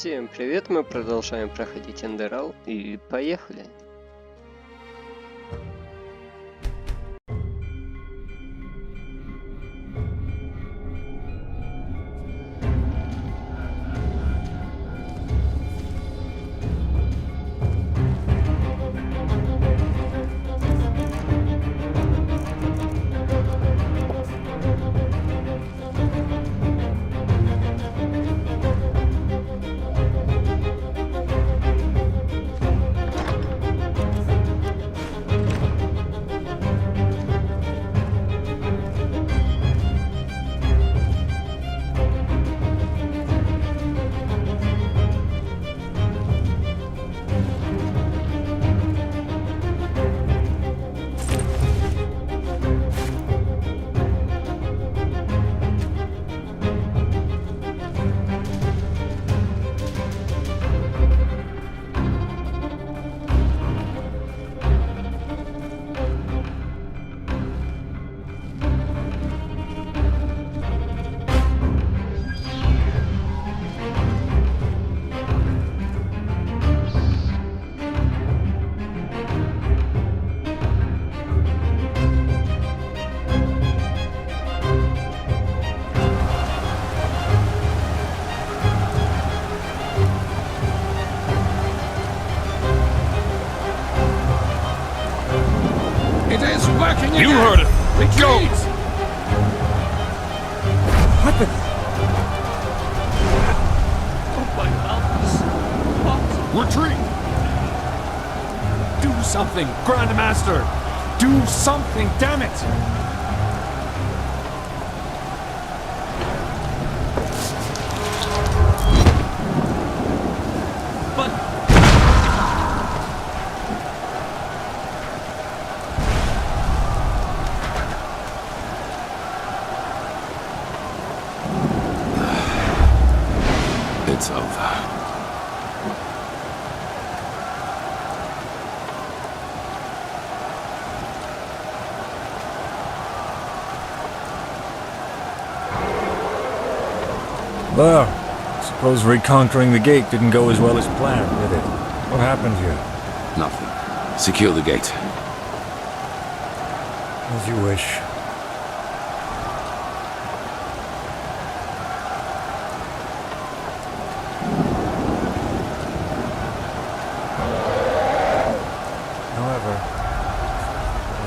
Всем привет, мы продолжаем проходить Enderal и поехали. You heard it! Go! What the? Oh my mountains! Retreat! Do something, Grandmaster! Do something, damn it! It's over. Well, suppose reconquering the gate didn't go as well as planned, did it? What happened here? Nothing. Secure the gate. As you wish. However,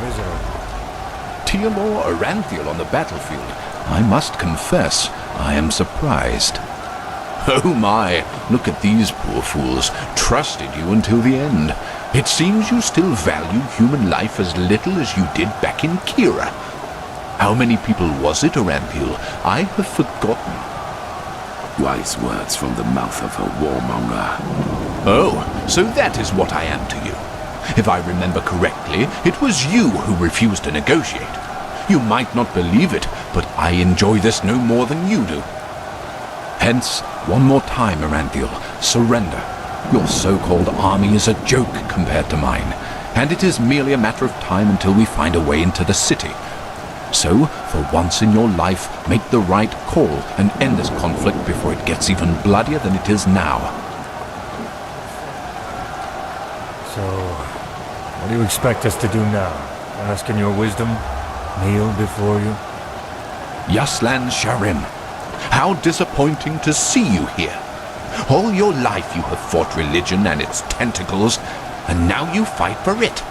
visitor. Teamor Aranthiel on the battlefield. I must confess, I am surprised. Oh my, look at these poor fools, trusted you until the end. It seems you still value human life as little as you did back in Kira. How many people was it, Aranthiel? I have forgotten. Wise words from the mouth of a warmonger. Oh, so that is what I am to you. If I remember correctly, it was you who refused to negotiate. You might not believe it, but I enjoy this no more than you do. Hence, one more time, Aranthiel, surrender. Your so-called army is a joke compared to mine, and it is merely a matter of time until we find a way into the city. So, for once in your life, make the right call and end this conflict before it gets even bloodier than it is now. So, what do you expect us to do now? Ask in your wisdom? Kneel before you? Yaslan Sharim, how disappointing to see you here. All your life you have fought religion and its tentacles, and now you fight for it.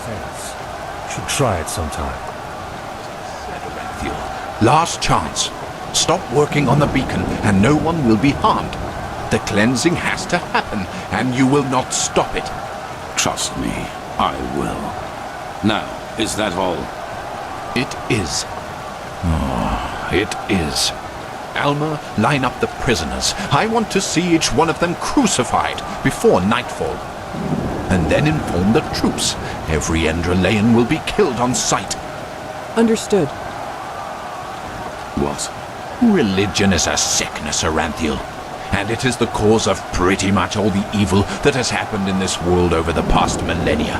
Thanks. Should try it sometime. Last chance. Stop working on the beacon, and no one will be harmed. The cleansing has to happen, and you will not stop it. Trust me, I will. Now, is that all? It is. Oh, it is. Alma, line up the prisoners. I want to see each one of them crucified before nightfall. And then inform the troops. Every Enderalayan will be killed on sight. Understood. What? Religion is a sickness, Aranthiel. And it is the cause of pretty much all the evil that has happened in this world over the past millennia.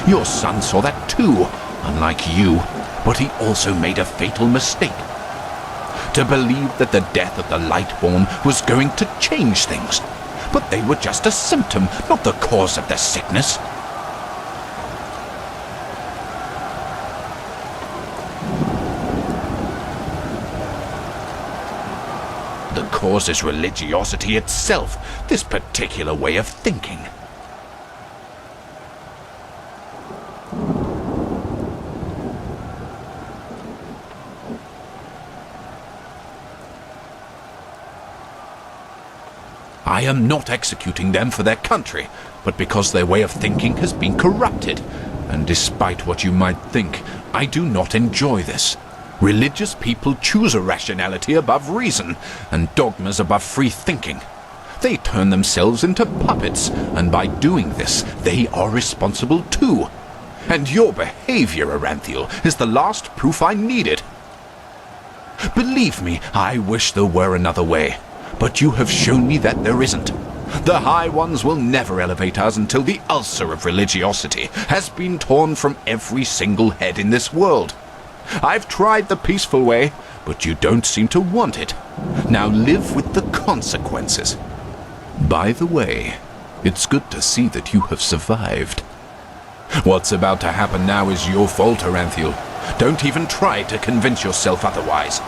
Your son saw that too, unlike you, but he also made a fatal mistake. to believe that the death of the Lightborn was going to change things. But they were just a symptom, not the cause of the sickness. The cause is religiosity itself, this particular way of thinking. I am not executing them for their country, but because their way of thinking has been corrupted. And despite what you might think, I do not enjoy this. Religious people choose irrationality above reason, and dogmas above free thinking. They turn themselves into puppets, and by doing this, they are responsible too. And your behavior, Aranthiel, is the last proof I needed. Believe me, I wish there were another way. But you have shown me that there isn't. The High Ones will never elevate us until the ulcer of religiosity has been torn from every single head in this world. I've tried the peaceful way, but you don't seem to want it. Now live with the consequences. By the way, it's good to see that you have survived. What's about to happen now is your fault, Aranthiel. Don't even try to convince yourself otherwise.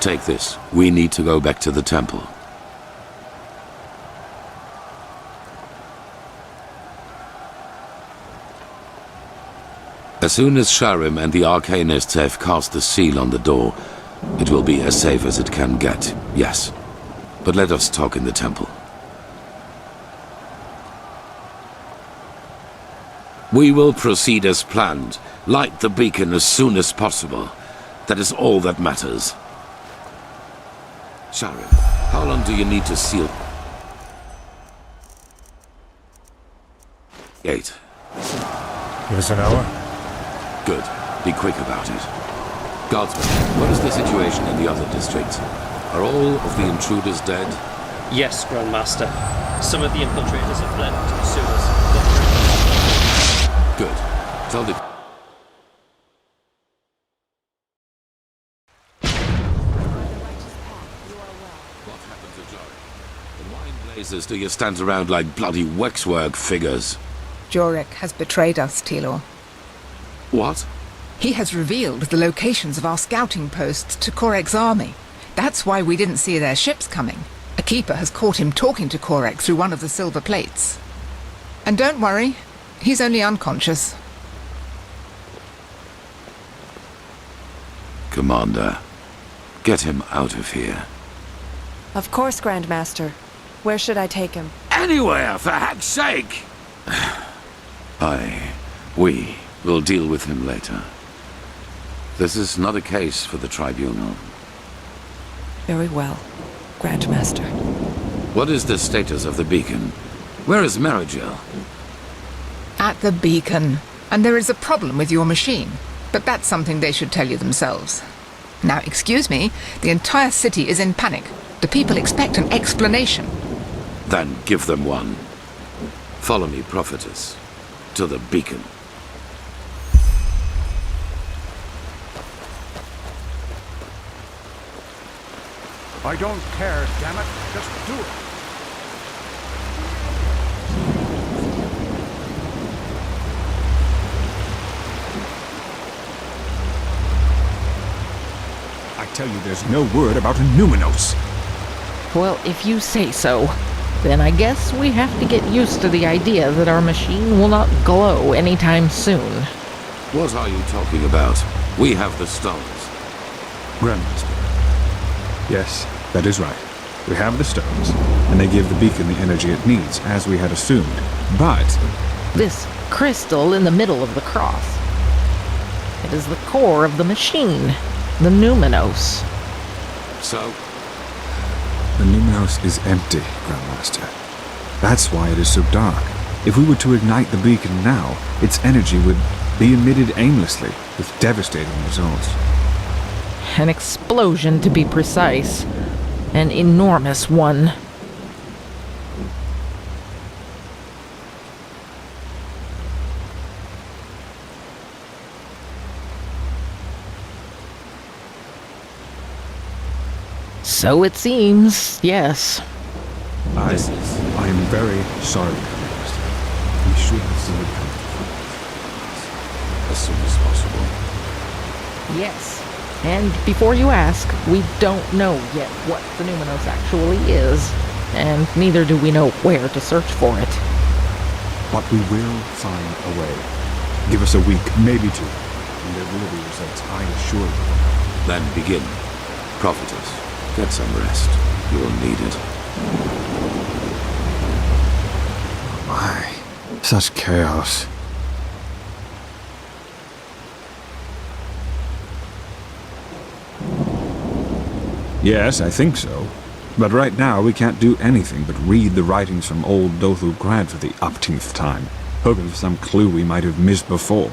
Take this. We need to go back to the temple. As soon as Sharim and the Arcanists have cast the seal on the door, it will be as safe as it can get, yes. But let us talk in the temple. We will proceed as planned. Light the beacon as soon as possible. That is all that matters. Sharim, how long do you need to seal? 8. Give us an hour? Good. Be quick about it. Guardsman, what is the situation in the other districts? Are all of the intruders dead? Yes, Grandmaster. Some of the infiltrators have fled to the sewers. Good. Tell the... What happened to Jorik? In why blazes do you stand around like bloody waxwork figures? Jorik has betrayed us, Tilor. What? He has revealed the locations of our scouting posts to Korek's army. That's why we didn't see their ships coming. A keeper has caught him talking to Korek through one of the silver plates. And don't worry, he's only unconscious. Commander, get him out of here. Of course, Grandmaster. Where should I take him? Anywhere, for heck's sake! We will deal with him later. This is not a case for the tribunal. Very well, Grandmaster. What is the status of the beacon? Where is Marigel? At the beacon. And there is a problem with your machine. But that's something they should tell you themselves. Now, excuse me, the entire city is in panic. The people expect an explanation. Then give them one. Follow me, prophetess, to the beacon. I don't care, damn it. Just do it. I tell you, there's no word about a Numinos. Well, if you say so, then I guess we have to get used to the idea that our machine will not glow anytime soon. What are you talking about? We have the stones. Grandmaster. Yes, that is right. We have the stones, and they give the beacon the energy it needs, as we had assumed. But This crystal in the middle of the cross. It is the core of the machine, the Numinos. So? the Numinos is empty, Grandmaster. That's why it is so dark. If we were to ignite the beacon now, its energy would be emitted aimlessly, with devastating results. An explosion, to be precise. An enormous one. So it seems, yes. I am very sorry, Grand Master. We should have seen it coming. As soon as possible. Yes. And before you ask, we don't know yet what the Numinos actually is, and neither do we know where to search for it. But we will find a way. Give us a week, maybe two, and there will be results, I assure you. Then begin. Prophetess, get some rest. You will need it. My, such chaos. Yes, I think so. But right now we can't do anything but read the writings from old Dothu Grad for the upteenth time, hoping for some clue we might have missed before.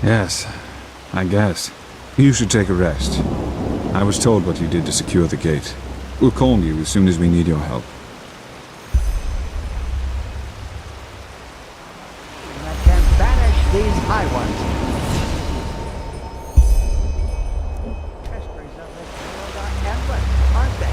Yes, I guess. You should take a rest. I was told what you did to secure the gate. We'll call you as soon as we need your help. I can banish these high ones. Mysteries of this world are endless, aren't they?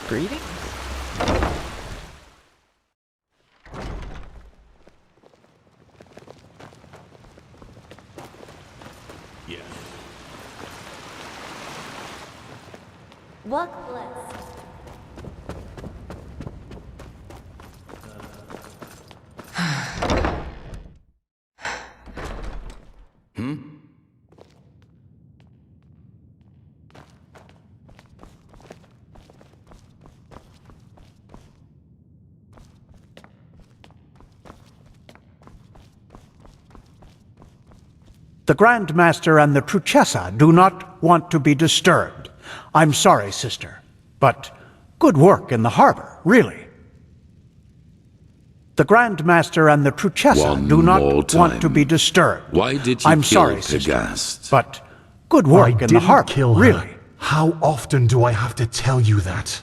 Greetings? Yes. Walk blessed. The Grand Master and the Truchessa do not want to be disturbed. I'm sorry, sister, but good work in the harbor, really. The Grand Master and the Truchessa do not want to be disturbed. Why did you I'm kill sorry, sister, Pegast? but good work in the harbor, kill her. really. How often do I have to tell you that?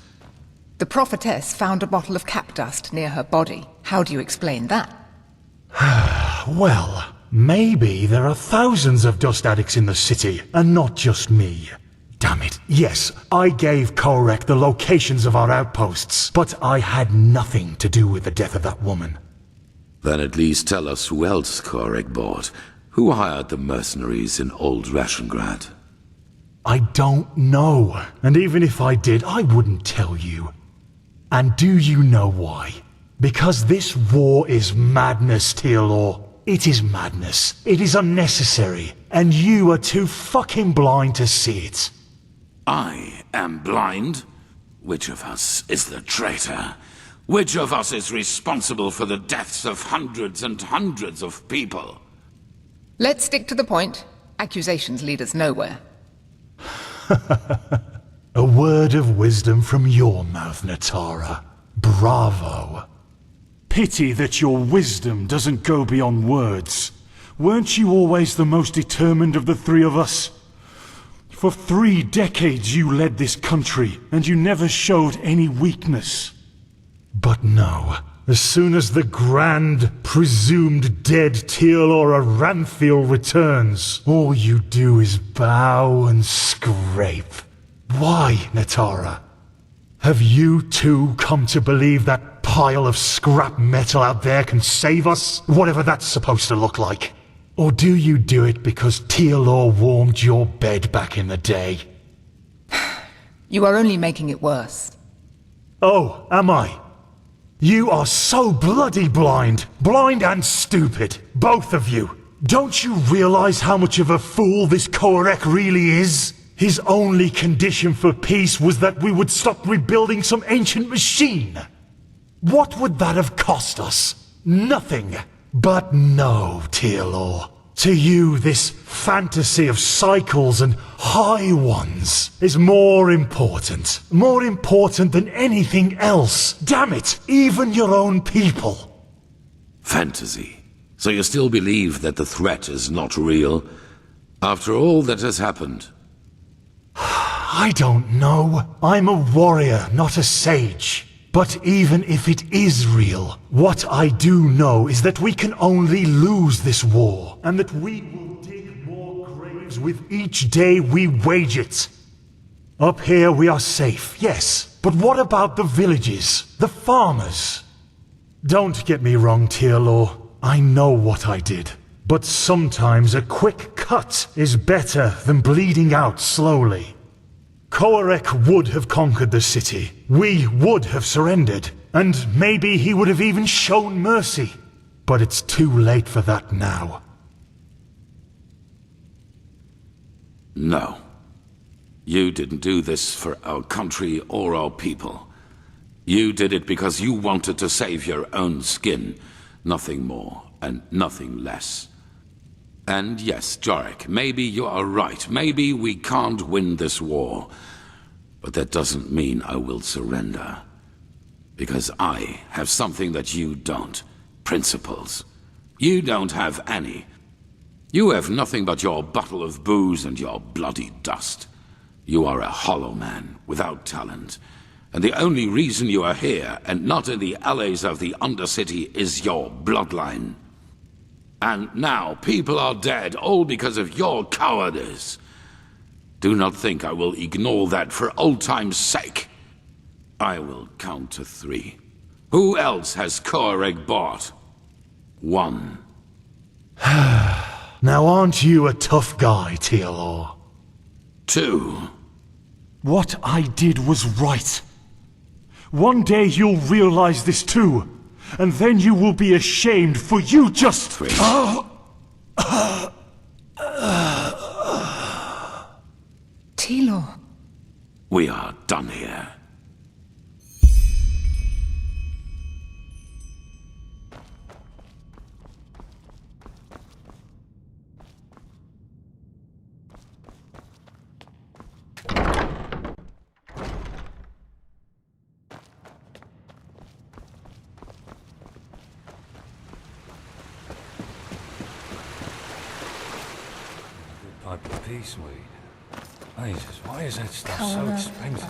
The prophetess found a bottle of cap dust near her body. How do you explain that? Well, maybe there are thousands of dust addicts in the city, and not just me. Damn it. Yes, I gave Korek the locations of our outposts, but I had nothing to do with the death of that woman. Then at least tell us who else Korek bought. Who hired the mercenaries in Old Rashengrad? I don't know, and even if I did, I wouldn't tell you. And do you know why? Because this war is madness, Tealor. It is madness. It is unnecessary, and you are too fucking blind to see it. I am blind? Which of us is the traitor? Which of us is responsible for the deaths of hundreds and hundreds of people? Let's stick to the point. Accusations lead us nowhere. A word of wisdom from your mouth, Natara. Bravo. Pity that your wisdom doesn't go beyond words. Weren't you always the most determined of the three of us? For 3 decades you led this country, and you never showed any weakness. But no. As soon as the grand, presumed dead Tealor Aranthiel returns, all you do is bow and scrape. Why, Natara? Have you too come to believe that pile of scrap metal out there can save us? Whatever that's supposed to look like. Or do you do it because Tealor warmed your bed back in the day? You are only making it worse. Oh, am I? You are so bloody blind. Blind and stupid. Both of you. Don't you realize how much of a fool this Korek really is? His only condition for peace was that we would stop rebuilding some ancient machine. What would that have cost us? Nothing. But no, Tealor. To you, this fantasy of cycles and high ones is more important. More important than anything else. Damn it, even your own people. Fantasy. So you still believe that the threat is not real? After all that has happened? I don't know. I'm a warrior, not a sage. But even if it is real, what I do know is that we can only lose this war, and that we will dig more graves with each day we wage it. Up here we are safe, yes, but what about the villages, the farmers? Don't get me wrong, Tealor. I know what I did. But sometimes a quick cut is better than bleeding out slowly. Korek would have conquered the city. We would have surrendered. And maybe he would have even shown mercy. But it's too late for that now. No. You didn't do this for our country or our people. You did it because you wanted to save your own skin. Nothing more and nothing less. And yes, Jarek, maybe you are right. Maybe we can't win this war. But that doesn't mean I will surrender. Because I have something that you don't. Principles. You don't have any. You have nothing but your bottle of booze and your bloody dust. You are a hollow man, without talent. And the only reason you are here, and not in the alleys of the Undercity, is your bloodline. And now people are dead, all because of your cowardice. Do not think I will ignore that for old time's sake. I will count to 3. Who else has Korek bought? 1. Now aren't you a tough guy, Tealor? 2. What I did was right. One day you'll realize this too. And then you will be ashamed for you just... 3. Tealor. We are done here. Pipe of peace weed. Jesus, why is that stuff so expensive?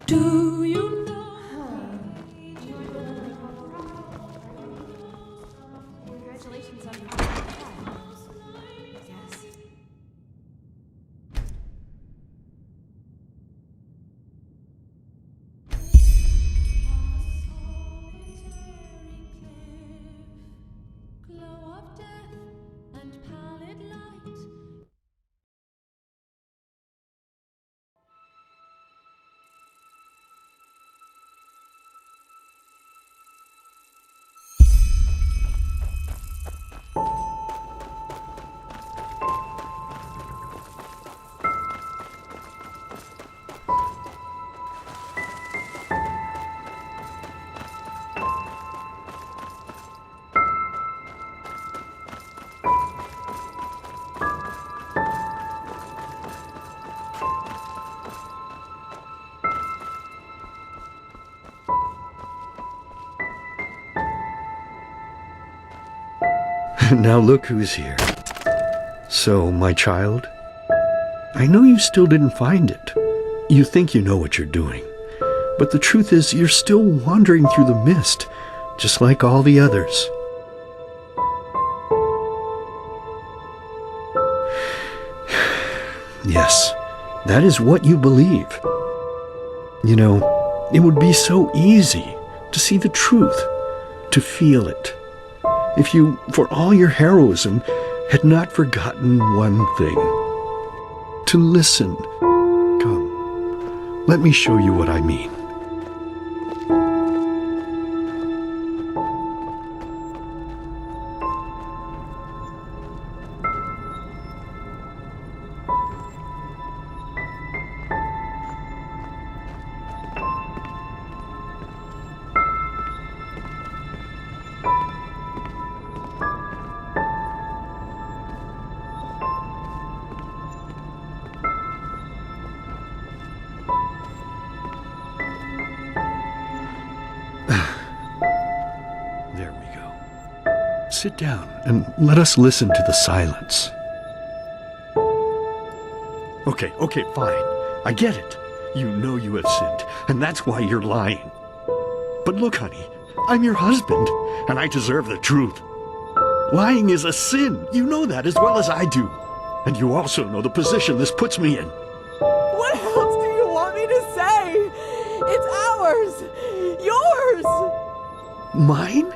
Do you know? Congratulations on your trials. Yes. Glow of death and pallid light. Now look who's here. So, my child, I know you still didn't find it. You think you know what you're doing. But the truth is, you're still wandering through the mist, just like all the others. Yes, that is what you believe. You know, it would be so easy to see the truth, to feel it. If you, for all your heroism, had not forgotten one thing. To listen. Come, let me show you what I mean. There we go. Sit down and let us listen to the silence. Okay, fine. I get it. You know you have sinned, and that's why you're lying. But look, honey, I'm your husband, and I deserve the truth. Lying is a sin. You know that as well as I do. And you also know the position this puts me in. What else do you want me to say? It's ours! Yours! Mine?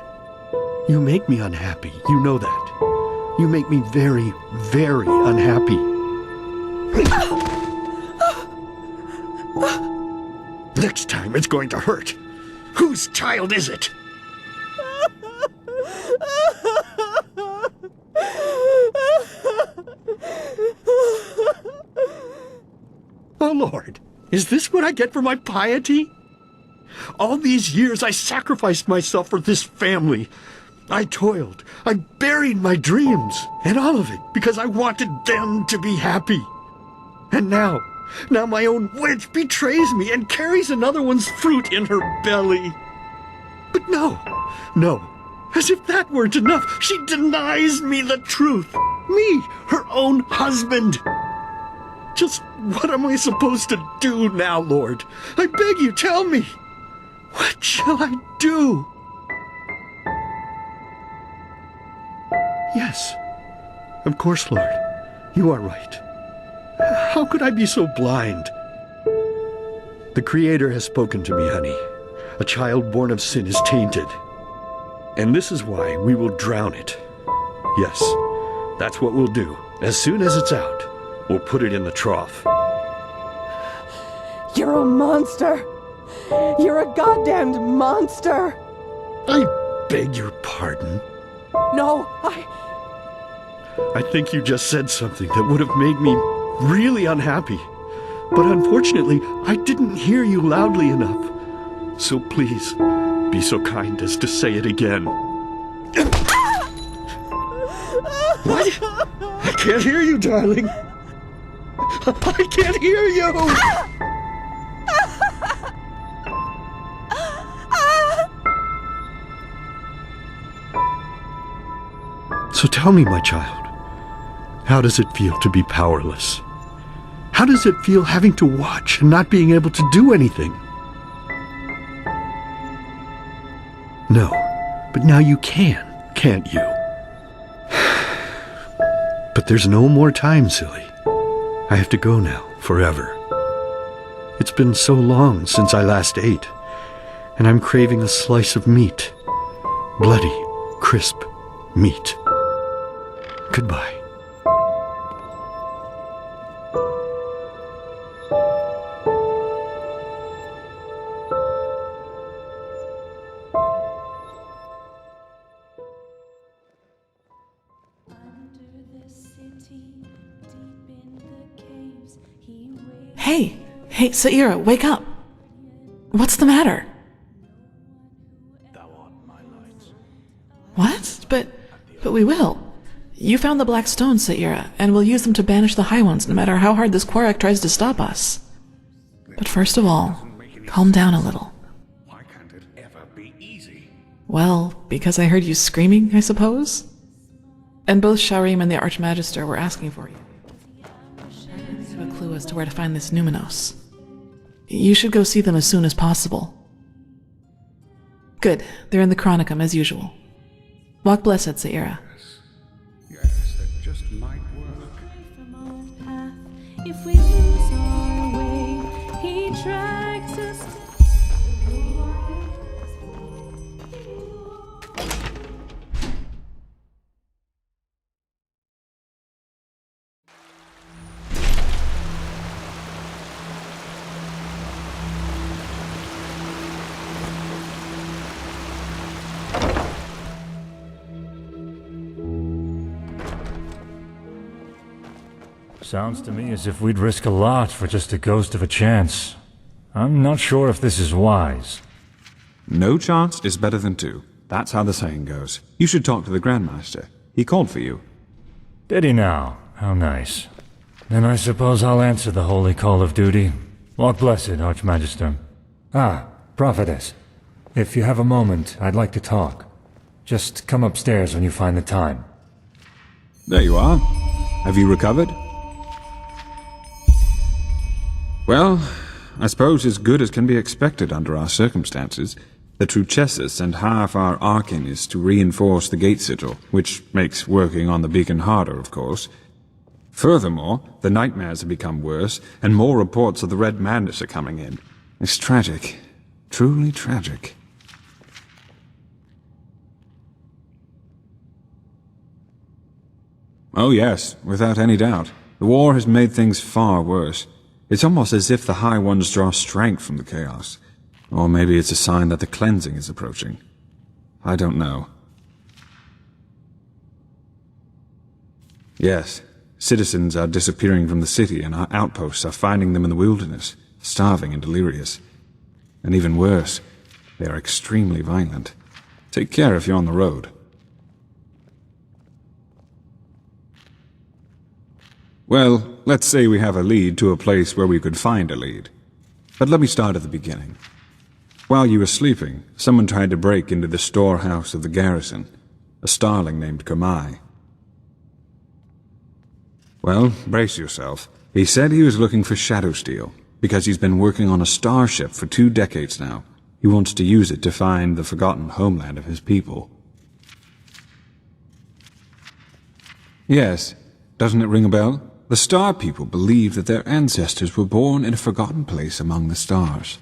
You make me unhappy. You know that. You make me very, very unhappy. Next time it's going to hurt. Whose child is it? Oh, Lord, is this what I get for my piety? All these years I sacrificed myself for this family. I toiled, I buried my dreams, and all of it because I wanted them to be happy. And now my own wench betrays me and carries another one's fruit in her belly. But no, as if that weren't enough, she denies me the truth. Me, her own husband. Just what am I supposed to do now, Lord? I beg you, tell me. What shall I do? Yes, of course, Lord. You are right. How could I be so blind? The Creator has spoken to me, honey. A child born of sin is tainted. And this is why we will drown it. Yes, that's what we'll do. As soon as it's out, we'll put it in the trough. You're a monster! You're a goddamned monster! I beg your pardon. No, I think you just said something that would have made me really unhappy. But unfortunately, I didn't hear you loudly enough. So please, be so kind as to say it again. What? I can't hear you, darling. I can't hear you! So tell me, my child, how does it feel to be powerless? How does it feel having to watch and not being able to do anything? No, but now you can, can't you? But there's no more time, silly. I have to go now, forever. It's been so long since I last ate, and I'm craving a slice of meat. Bloody, crisp meat. Goodbye. Hey, Saira, wake up! What's the matter? What? But we will. You found the black stones, Saira, and we'll use them to banish the High Ones, no matter how hard this Quarak tries to stop us. But first of all, calm down a little. Why can't it ever be easy? Well, because I heard you screaming, I suppose? And both Sharim and the Archmagister were asking for you. I have a clue as to where to find this Numenos. You should go see them as soon as possible. Good, they're in the Chronicum as usual. Walk blessed, Saira. Yes, that just might work. If we lose our way, he drags us. Sounds to me as if we'd risk a lot for just a ghost of a chance. I'm not sure if this is wise. No chance is better than two. That's how the saying goes. You should talk to the Grand Master. He called for you. Did he now? How nice. Then I suppose I'll answer the holy call of duty. Walk blessed, Archmagister. Ah, Prophetess. If you have a moment, I'd like to talk. Just come upstairs when you find the time. There you are. Have you recovered? Well, I suppose as good as can be expected under our circumstances. The Truchessus sent half our Arcanists to reinforce the gate sigil, which makes working on the beacon harder, of course. Furthermore, the nightmares have become worse, and more reports of the Red Madness are coming in. It's tragic. Truly tragic. Oh yes, without any doubt. The war has made things far worse. It's almost as if the High Ones draw strength from the chaos. Or maybe it's a sign that the cleansing is approaching. I don't know. Yes, citizens are disappearing from the city, and our outposts are finding them in the wilderness, starving and delirious. And even worse, they are extremely violent. Take care if you're on the road. Well, let's say we have a lead to a place where we could find a lead. But let me start at the beginning. While you were sleeping, someone tried to break into the storehouse of the garrison, a starling named Kamai. Well, brace yourself. He said he was looking for shadow steel, because he's been working on a starship for 2 decades now. He wants to use it to find the forgotten homeland of his people. Yes, doesn't it ring a bell? The Star People believe that their ancestors were born in a forgotten place among the stars.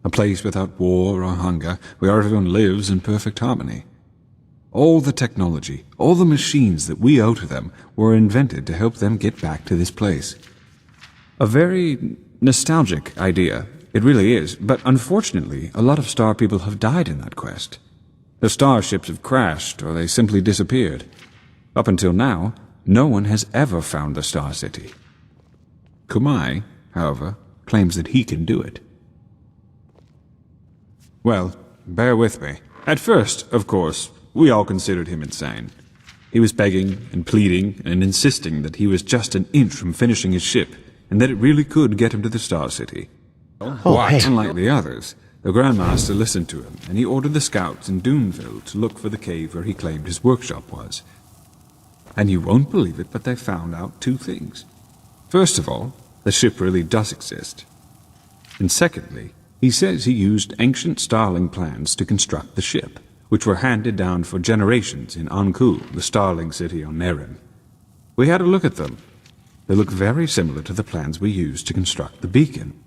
A place without war or hunger, where everyone lives in perfect harmony. All the technology, all the machines that we owe to them were invented to help them get back to this place. A very nostalgic idea, it really is, but unfortunately, a lot of Star People have died in that quest. The starships have crashed, or they simply disappeared. Up until now, no one has ever found the Star City. Kumai, however, claims that he can do it. Well, bear with me. At first, of course, we all considered him insane. He was begging and pleading and insisting that he was just an inch from finishing his ship, and that it really could get him to the Star City. Hey. Unlike the others, the Grandmaster listened to him, and he ordered the scouts in Doonville to look for the cave where he claimed his workshop was. And you won't believe it, but they found out 2 things. First of all, the ship really does exist. And secondly, he says he used ancient Starling plans to construct the ship, which were handed down for generations in Anku, the Starling city on Neren. We had a look at them. They look very similar to the plans we used to construct the beacon.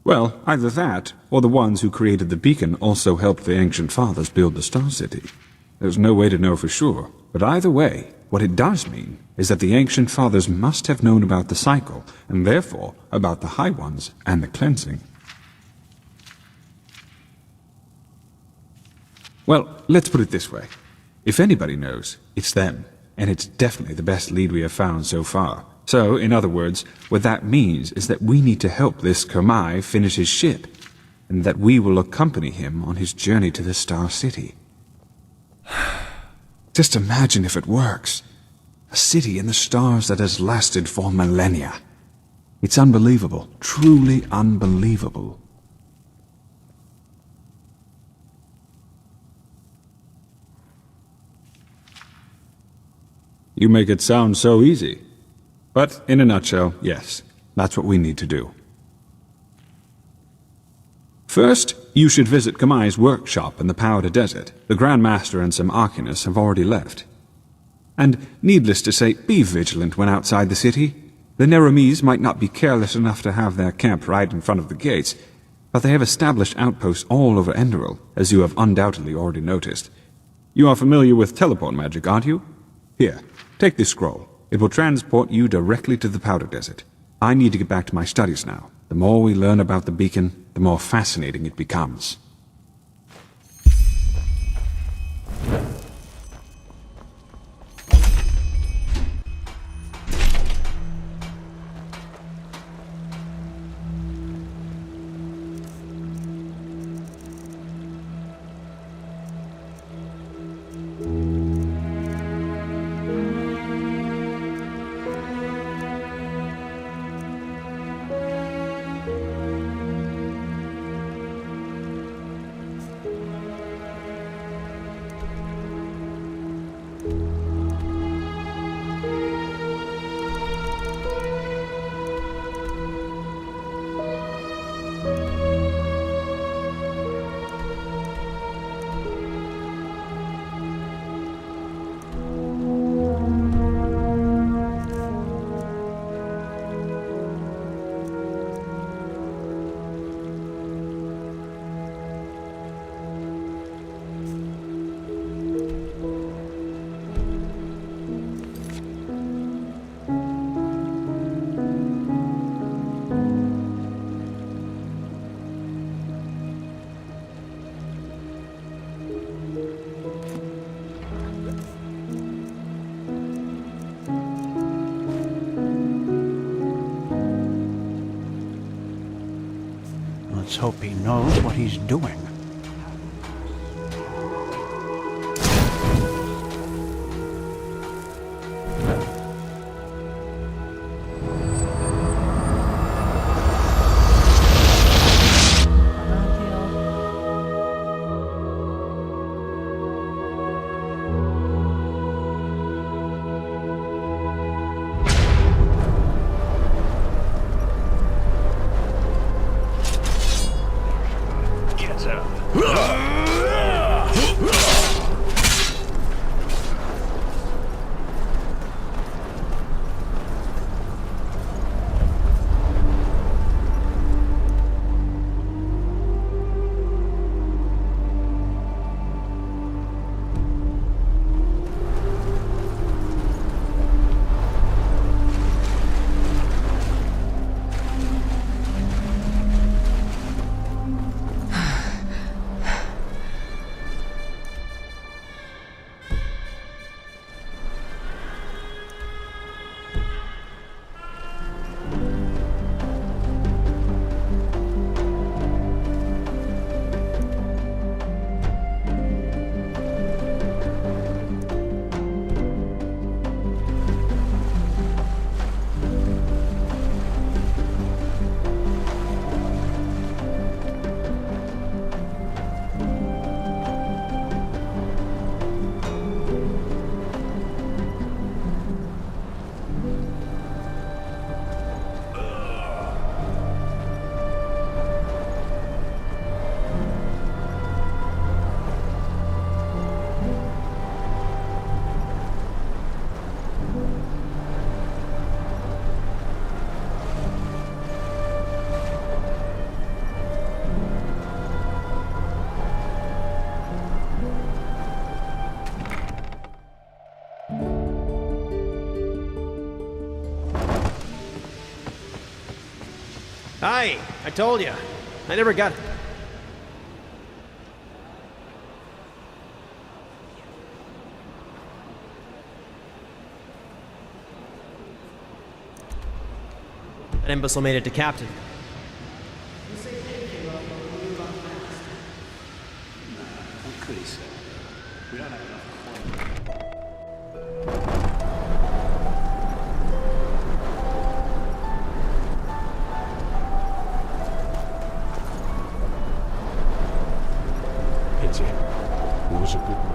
Well, either that, or the ones who created the beacon also helped the Ancient Fathers build the Star City. There's no way to know for sure, but either way, what it does mean is that the Ancient Fathers must have known about the cycle, and therefore about the High Ones and the cleansing. Well, let's put it this way. If anybody knows, it's them, and it's definitely the best lead we have found so far. So, in other words, what that means is that we need to help this Kamai finish his ship, and that we will accompany him on his journey to the Star City. Just imagine if it works. A city in the stars that has lasted for millennia. It's unbelievable, truly unbelievable. You make it sound so easy. But, in a nutshell, yes, that's what we need to do. First, you should visit Kamai's workshop in the Powder Desert. The Grand Master and some Arcanists have already left. And, needless to say, be vigilant when outside the city. The Neromese might not be careless enough to have their camp right in front of the gates, but they have established outposts all over Enderal, as you have undoubtedly already noticed. You are familiar with teleport magic, aren't you? Here, take this scroll. It will transport you directly to the Powder Desert. I need to get back to my studies now. The more we learn about the beacon, the more fascinating it becomes. Let's hope he knows what he's doing. Hi, I told you. I never got... That imbecile made it to captain. What could he say? We don't have enough coin. Pity. He was a good man.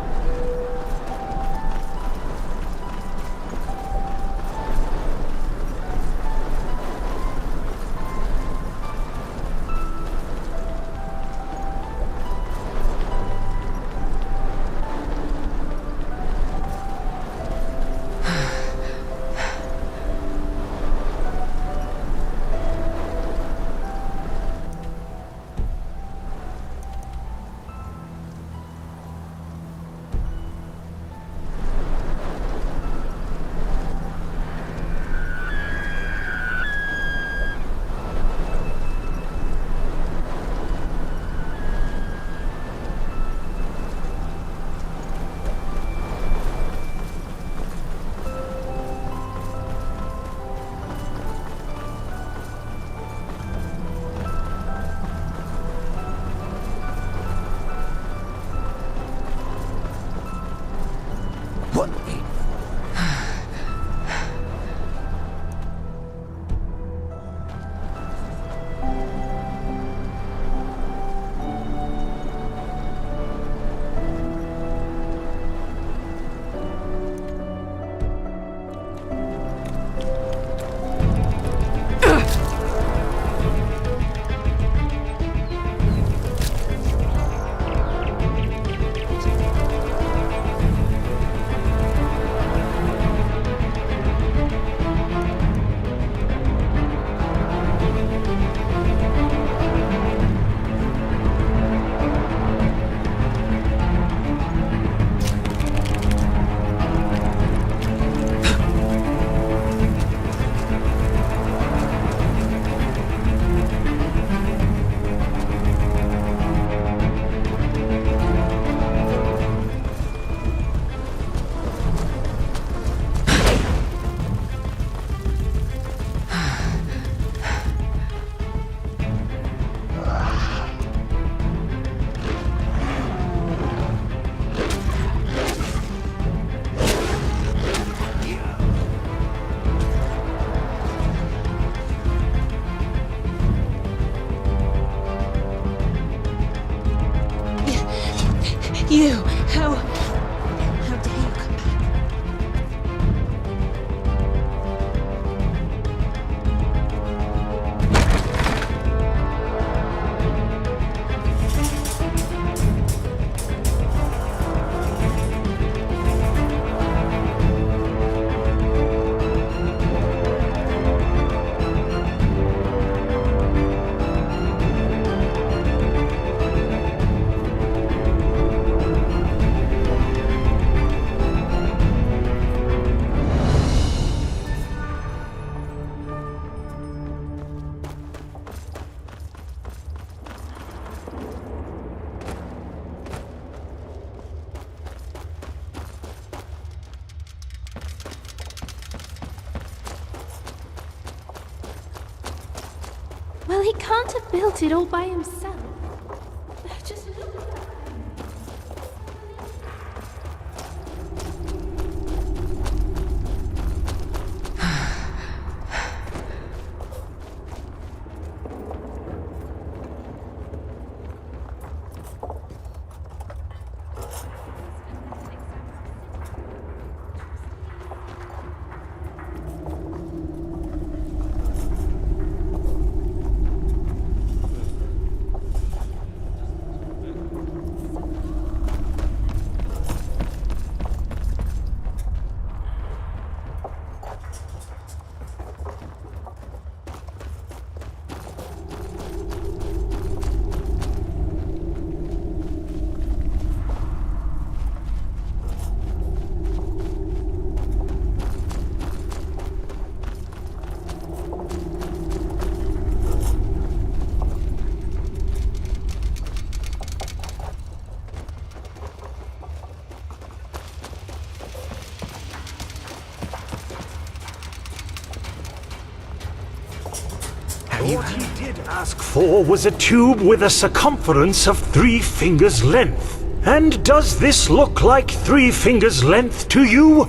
You! How dare you come back? Well, he can't have built it all by himself. Just look at that. What he did ask for was a tube with a circumference of 3 fingers' length. And does this look like 3 fingers' length to you?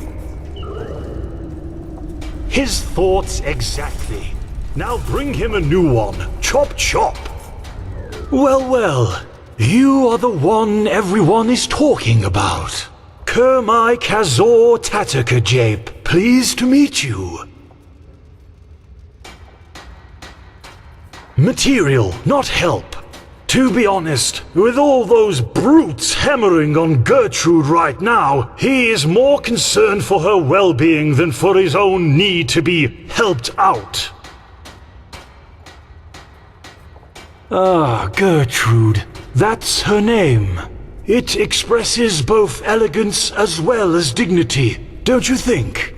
His thoughts exactly. Now bring him a new one. Chop chop. Well, well. You are the one everyone is talking about. Kermai Kazor Tatakajape. Pleased to meet you. Material, not help. To be honest, with all those brutes hammering on Gertrude right now, he is more concerned for her well-being than for his own need to be helped out. Ah, Gertrude. That's her name. It expresses both elegance as well as dignity, don't you think?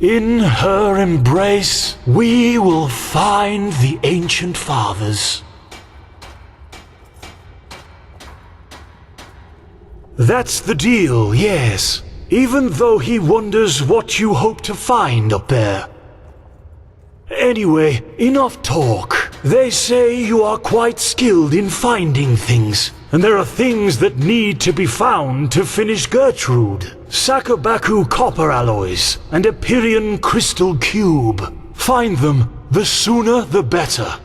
In her embrace, we will find the ancient fathers. That's the deal, yes. Even though he wonders what you hope to find up there. Anyway, enough talk. They say you are quite skilled in finding things. And there are things that need to be found to finish Gertrude. Sakabaku copper alloys and a Pyrian crystal cube. Find them, the sooner the better.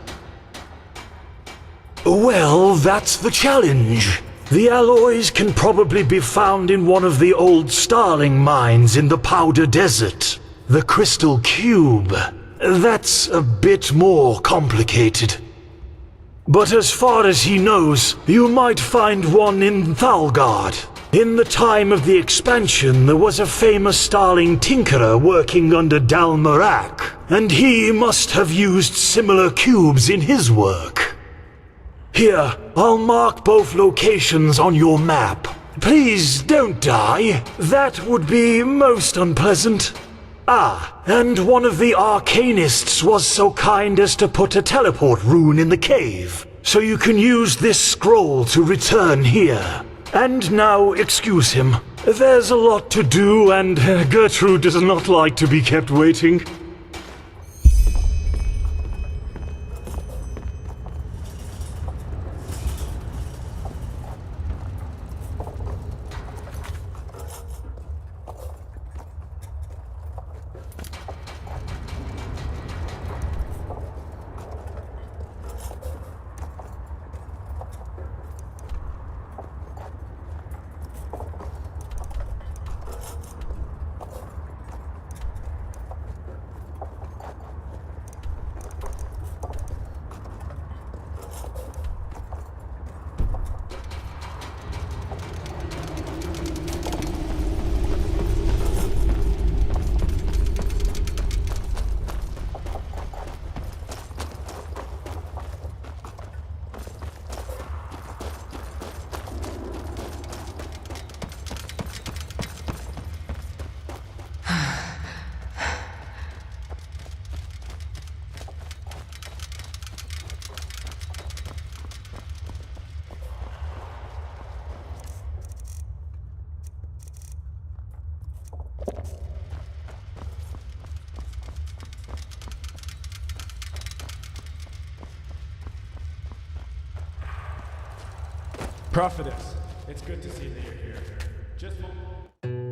Well, that's the challenge. The alloys can probably be found in one of the old Starling mines in the Powder Desert. The crystal cube, that's a bit more complicated. But as far as he knows, you might find one in Thalgard. In the time of the expansion, there was a famous Starling tinkerer working under Dalmarak, and he must have used similar cubes in his work. Here, I'll mark both locations on your map. Please don't die. That would be most unpleasant. Ah, and one of the arcanists was so kind as to put a teleport rune in the cave, so you can use this scroll to return here. And now, excuse him. There's a lot to do, and Gertrude does not like to be kept waiting. Prophetess, it's good to see that you're here. Just one...